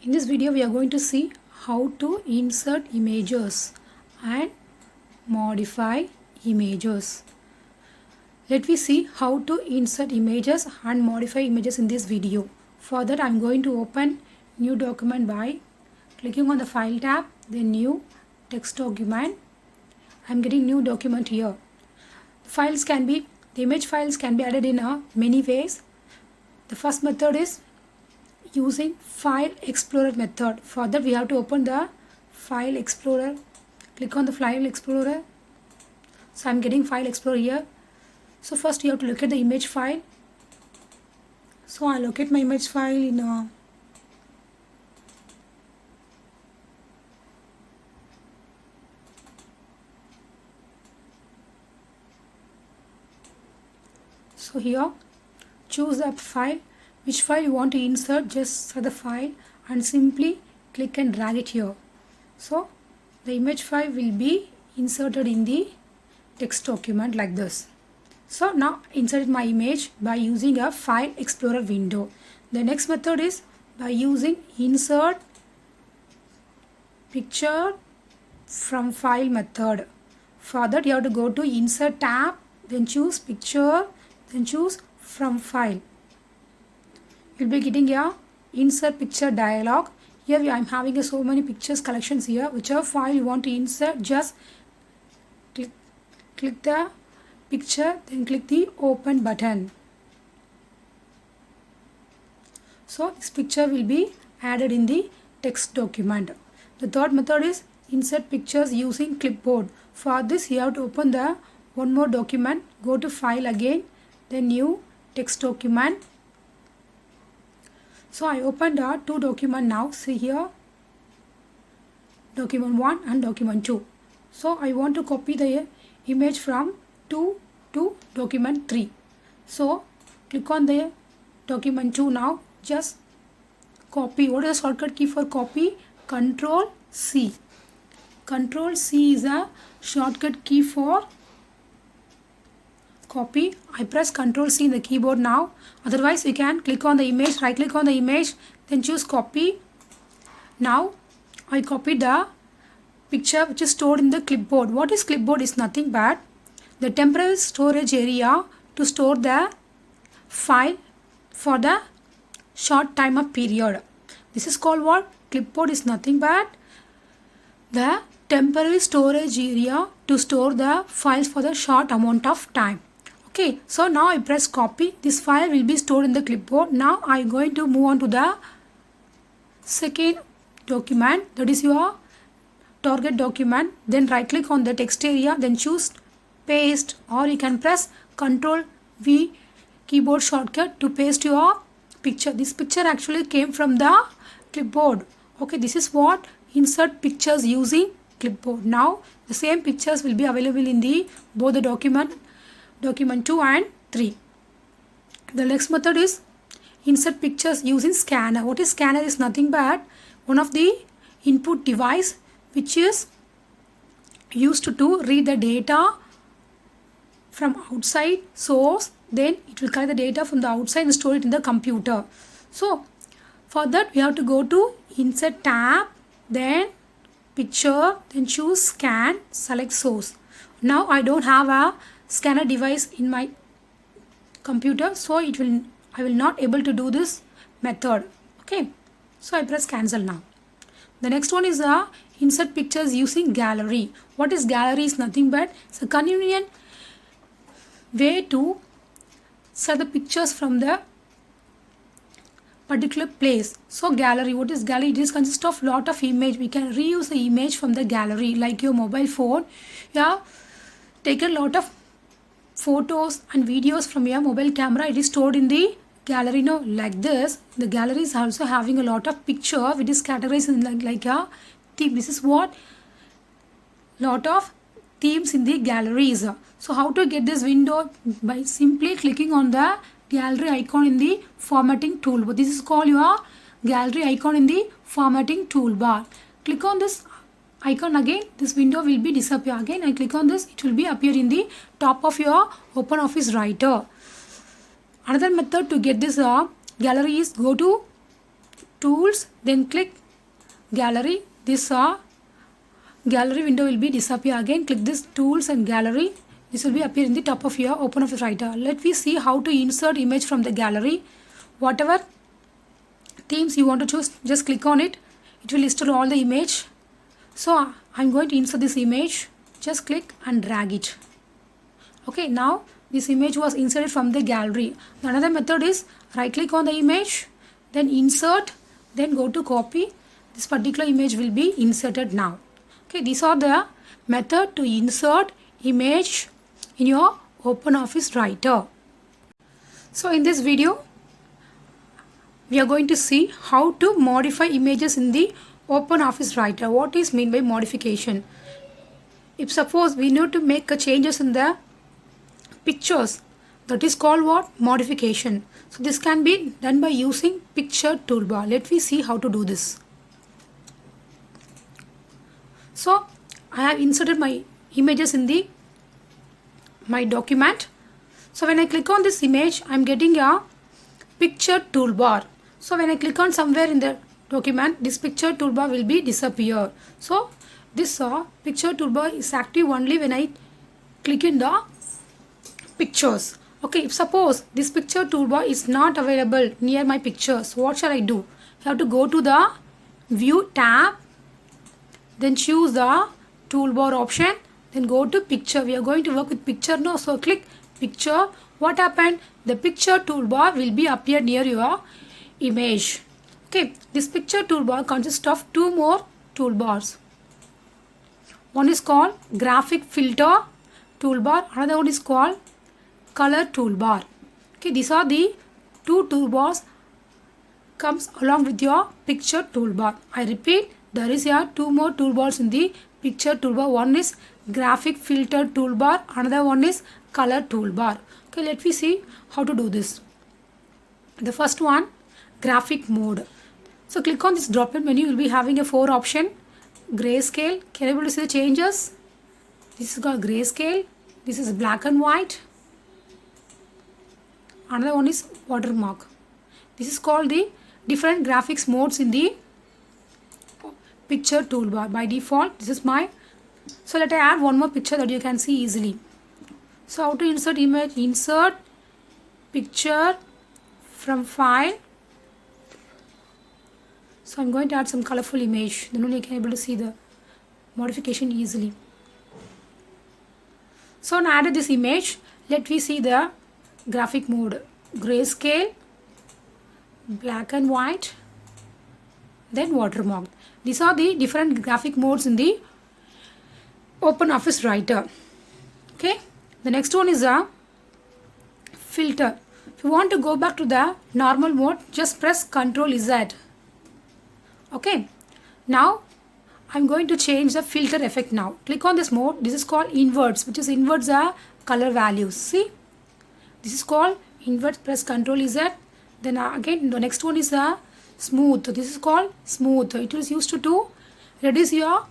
In this video we are going to see how to insert images and modify images. Let me see how to insert images and modify images in this video. For that I am going to open new document by clicking on the file tab, then new text document. I am getting new document here. The image files can be added in many ways. The first method is using File Explorer method. For that we have to open the File Explorer. Click on the File Explorer. So I am getting File Explorer here. So first you have to look at the image file. So I locate my image file in so here choose the file, which file you want to insert. Just select the file and simply click and drag it here. So the image file will be inserted in the text document like this. So now insert my image by using a File Explorer window. The next method is by using Insert Picture from File method. For that you have to go to Insert tab, then choose Picture, then choose From File. You will be getting a Insert Picture dialog. Here I am having so many pictures collections here. Whichever file you want to insert, just click the picture, then click the open button. So this picture will be added in the text document. The third method is insert pictures using clipboard. For this you have to open the one more document, go to file again, then new text document. So I opened two documents now. See here, document 1 and document 2. So I want to copy the image from 2 to document 3. So click on the document 2 now. Just copy. What is the shortcut key for copy? Control C. Control C is a shortcut key for copy. I press Control C in the keyboard now. Otherwise you can click on the image, right click on the image, then choose copy. Now I copied the picture which is stored in the clipboard. What is clipboard? Is nothing but the temporary storage area to store the file for the short time of period. This is called what? Clipboard is nothing but the temporary storage area to store the files for the short amount of time. Okay, so now I press copy. This file will be stored in the clipboard. Now I am going to move on to the second document, that is your target document. Then right click on the text area, then choose paste, or you can press Ctrl V keyboard shortcut to paste your picture. This picture actually came from the clipboard. Okay, this is what insert pictures using clipboard. Now the same pictures will be available in the both the document 2 and 3. The next method is insert pictures using scanner. What is scanner? Is nothing but one of the input device which is used to read the data from outside source, then it will collect the data from the outside and store it in the computer. So for that we have to go to Insert tab, then Picture, then choose Scan, select Source. Now I don't have a scanner device in my computer, so I will not able to do this method. Okay, so I press cancel now. The next one is insert pictures using gallery. What is gallery? Is nothing but it's a convenient way to set the pictures from the particular place. So gallery, what is gallery? It is consist of lot of image. We can reuse the image from the gallery, like your mobile phone. You have taken a lot of photos and videos from your mobile camera. It is stored in the gallery. Now like this, the gallery is also having a lot of picture which is categorized in like a theme. This is what lot of themes in the galleries. So how to get this window? By simply clicking on the gallery icon in the formatting toolbar. This is called your gallery icon in the formatting toolbar. Click on this icon again, this window will be disappear. Again I click on this, it will be appear in the top of your OpenOffice Writer. Another method to get this gallery is go to tools, then click gallery. This gallery window will be disappear again. Click this tools and gallery. This will be appear in the top of your OpenOffice Writer. Let me see how to insert image from the gallery. Whatever themes you want to choose, just click on it. It will list all the image. So I'm going to insert this image. Just click and drag it. Okay, now this image was inserted from the gallery. Another method is right click on the image, then insert, then go to copy. This particular image will be inserted now. Okay, these are the method to insert image in your OpenOffice Writer. So in this video, we are going to see how to modify images in the OpenOffice Writer. What is mean by modification? If suppose we need to make changes in the pictures, that is called what? Modification. So this can be done by using picture toolbar. Let me see how to do this. So I have inserted my images in my document. So when I click on this image, I am getting a picture toolbar. So when I click on somewhere in the document, this picture toolbar will be disappear. So this picture toolbar is active only when I click in the pictures. Okay, if suppose this picture toolbar is not available near my pictures, what shall I do? I have to go to the view tab, then choose the toolbar option, then go to picture. We are going to work with picture now, so click picture. What happened? The picture toolbar will be appear near your image. Okay, this picture toolbar consists of two more toolbars. One is called graphic filter toolbar, another one is called color toolbar. Okay, these are the two toolbars comes along with your picture toolbar. I repeat, there is here two more toolbars in the picture toolbar. One is graphic filter toolbar, another one is color toolbar. Okay, let me see how to do this. The first one, graphic mode. So click on this drop down menu. You will be having a 4 option. Grayscale. Can you able to see the changes? This is called grayscale. This is black and white. Another one is watermark. This is called the different graphics modes in the picture toolbar. By default, this is my. So let I add one more picture that you can see easily. So how to insert image? Insert picture from file. So I'm going to add some colorful image. Then only you can be able to see the modification easily. So now added this image. Let me see the graphic mode. Grayscale, black and white, then watermark. These are the different graphic modes in the OpenOffice Writer. Okay. The next one is a filter. If you want to go back to the normal mode, just press Ctrl Z. Okay. Now I'm going to change the filter effect now. Click on this mode. This is called inverts, which is inverts the color values. See, this is called invert. Press Ctrl Z. Then again the next one is the smooth. This is called smooth. It is used to reduce your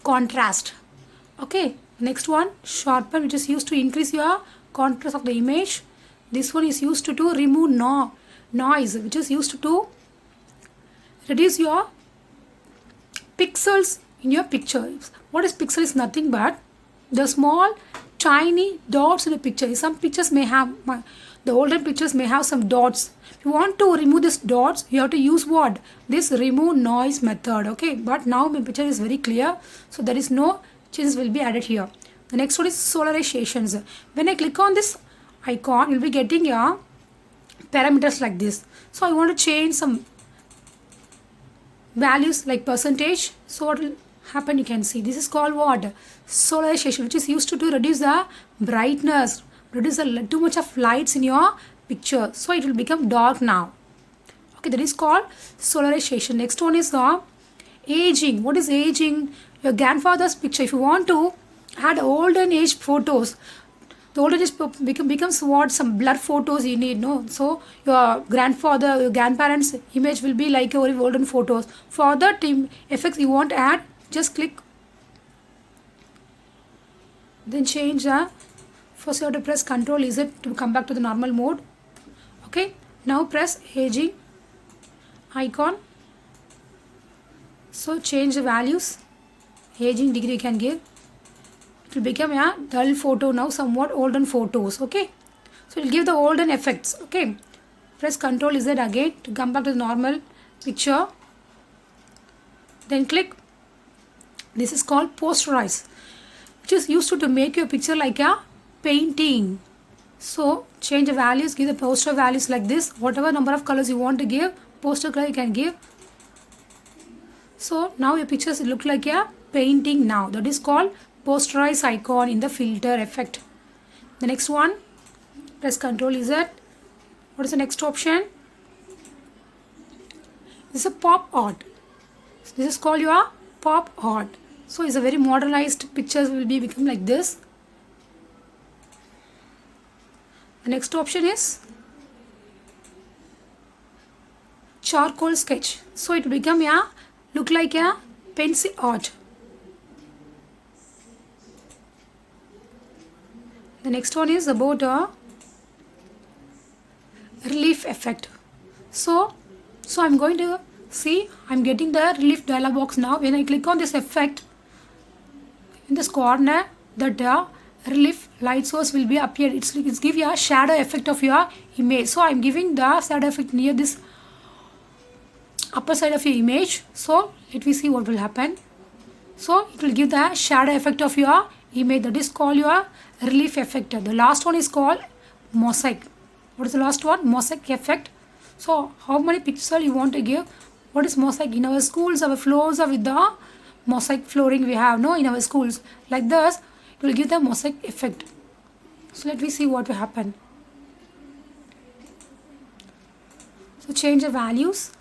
contrast. Okay. Next one, sharpen, which is used to increase your contrast of the image. This one is used to remove noise, which is used to reduce your pixels in your picture. What is pixel? Is nothing but the small tiny dots in the picture. Some pictures may have, the older pictures may have some dots. If you want to remove these dots, you have to use what? This remove noise method. Okay, but now my picture is very clear, so there is no changes will be added here. The next one is solarizations. When I click on this icon, you will be getting your parameters like this. So I want to change some values like percentage. So what will happen? You can see this is called what? Solarization, which is used to reduce the brightness, reduce the too much of lights in your picture. So it will become dark now. Okay, that is called solarization. Next one is the aging. What is aging? Your grandfather's picture. If you want to add olden age photos, the olden age becomes what? Some blur photos you need, no? So your grandfather, your grandparents' image will be like your olden photos. For that effects you want to add, just click. Then change the. First you have to press Ctrl Z to come back to the normal mode. Okay. Now press aging. icon. So change the values. Aging degree you can give. It will become a dull photo now, somewhat olden photos. Okay. So it will give the olden effects. Okay. Press Ctrl Z again to come back to the normal picture. Then click. This is called posterize, which is used to make your picture like a painting. So change the values, give the poster values like this. Whatever number of colors you want to give, poster color you can give. So now your pictures look like a painting now. That is called posterize icon in the filter effect. The next one, press Ctrl Z. What is the next option? This is a pop art. This is called your pop art. So it's a very modernized pictures will be become like this. The next option is charcoal sketch. So it will become a look like a pencil art. The next one is about a relief effect. So I'm going to see, I'm getting the relief dialog box now. When I click on this effect, in this corner, that relief light source will be appeared. It's give you a shadow effect of your image. So I'm giving the shadow effect near this upper side of your image. So let me see what will happen. So it will give the shadow effect of your image. That is called your relief effect. The last one is called mosaic. What is the last one? Mosaic effect. So how many pixels you want to give? What is mosaic? In our schools, our floors are with the mosaic flooring we have, no, in our schools. Like this, it will give the mosaic effect. So let me see what will happen. So change the values.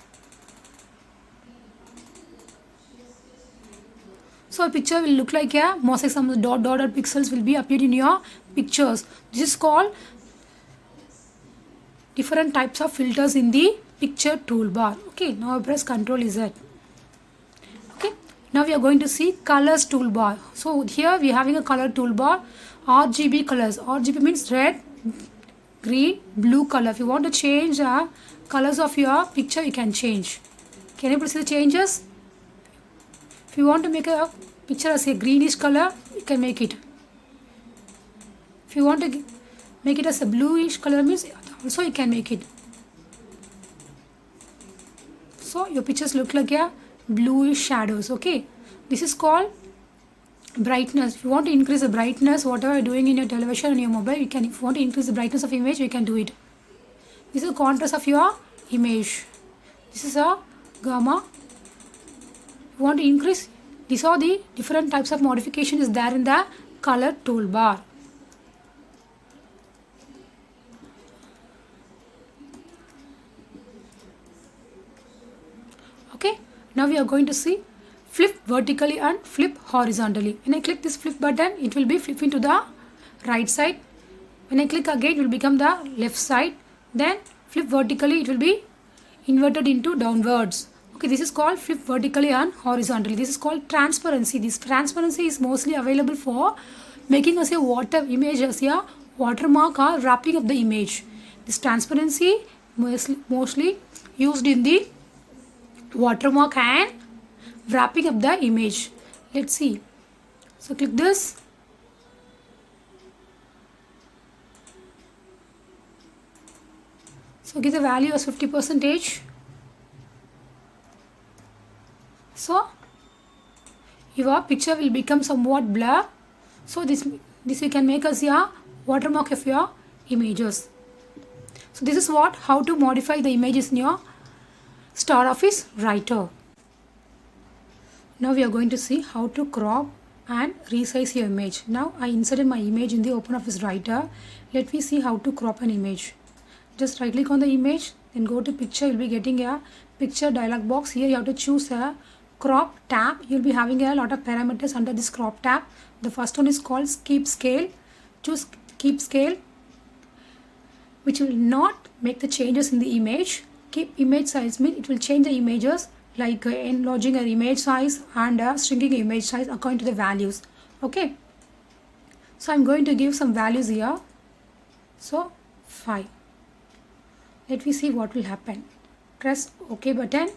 So a picture will look like a mosaic. Some dot pixels will be appeared in your pictures. This is called different types of filters in the picture toolbar. Okay, now I press Ctrl Z. Okay, now we are going to see colors toolbar. So here we are having a color toolbar, RGB colors. RGB means red, green, blue color. If you want to change the colors of your picture, you can change. Can you please see the changes? If you want to make a picture as a greenish color, you can make it. If you want to make it as a bluish color, means also you can make it. So your pictures look like a bluish shadows. Okay, this is called brightness. If you want to increase the brightness, whatever you're doing in your television and your mobile, you can. If you want to increase the brightness of image, you can do it. This is the contrast of your image. This is a gamma. If you want to increase, these are the different types of modification is there in the color toolbar. Okay, now we are going to see flip vertically and flip horizontally. When I click this flip button, it will be flipping to the right side. When I click again, it will become the left side. Then flip vertically, it will be inverted into downwards. Okay, this is called flip vertically and horizontally. This is called transparency. This transparency is mostly available for making us a water image as a watermark or wrapping up the image. This transparency mostly used in the watermark and wrapping up the image. Let's see. So click this. So give the value as 50%. So your picture will become somewhat blur. So this you can make as a watermark of your images. So this is how to modify the images in your StarOffice Writer. Now we are going to see how to crop and resize your image. Now I inserted my image in the OpenOffice Writer. Let me see how to crop an image. Just right click on the image, then go to picture. You'll be getting a picture dialog box. Here you have to choose a crop tab. You'll be having a lot of parameters under this crop tab. The first one is called keep scale. Choose keep scale, which will not make the changes in the image. Keep image size means it will change the images, like enlarging an image size and shrinking image size according to the values. Okay, so I'm going to give some values here. So 5. Let me see what will happen. press OK button.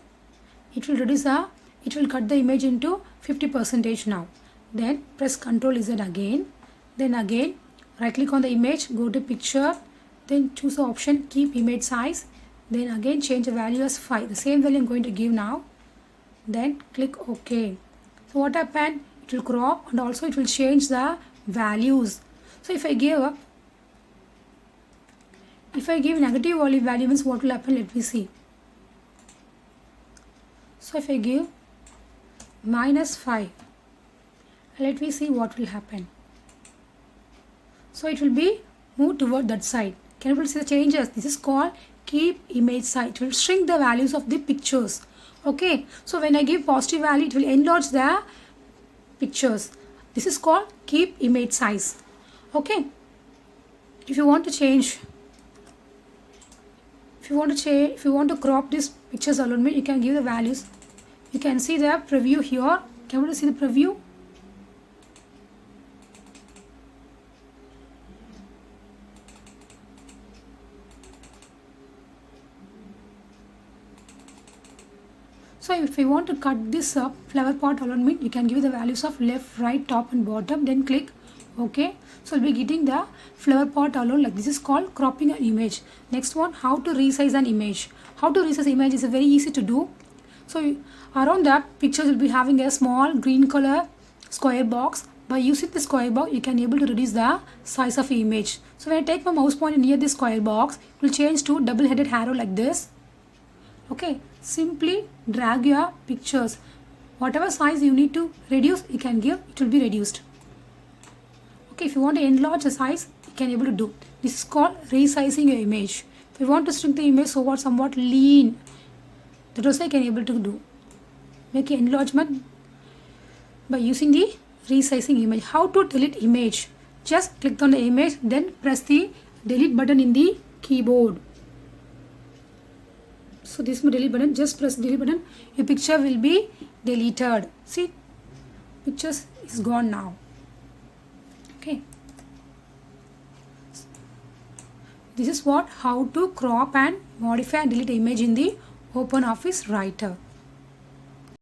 It will cut the image into 50% now. Then press Ctrl Z again. Then again right click on the image, go to picture, then choose the option keep image size. Then again change the value as 5. The same value I'm going to give now. Then click OK. So what happened? It will crop and also it will change the values. So if I give negative value means what will happen? Let me see. So if I give -5, let me see what will happen. So it will be moved toward that side. Can you see the changes? This is called keep image size. It will shrink the values of the pictures. Okay. So when I give positive value, it will enlarge the pictures. This is called keep image size. Okay. If you want to change, if you want to crop this pictures alignment, you can give the values. You can see the preview here. Can you see the preview? So if you want to cut this up flower pot alignment, you can give the values of left, right, top and bottom, then click OK. So we'll be getting the flower pot alone like this is called cropping an image. Next one, how to resize an image. How to resize image is very easy to do. So around that pictures will be having a small green color square box. By using the square box, you can able to reduce the size of the image. So when I take my mouse pointer near this square box, it will change to double-headed arrow like this. Okay, simply drag your pictures. Whatever size you need to reduce, you can give, it will be reduced. Okay, if you want to enlarge the size, you can able to do. This is called resizing your image. If you want to shrink the image so somewhat lean, that also you can able to do. Make an enlargement by using the resizing image. How to delete image? Just click on the image, then press the delete button in the keyboard. So this is my delete button. Just press delete button. Your picture will be deleted. See, pictures is gone now. Okay. This is how to crop and modify and delete image in the OpenOffice Writer.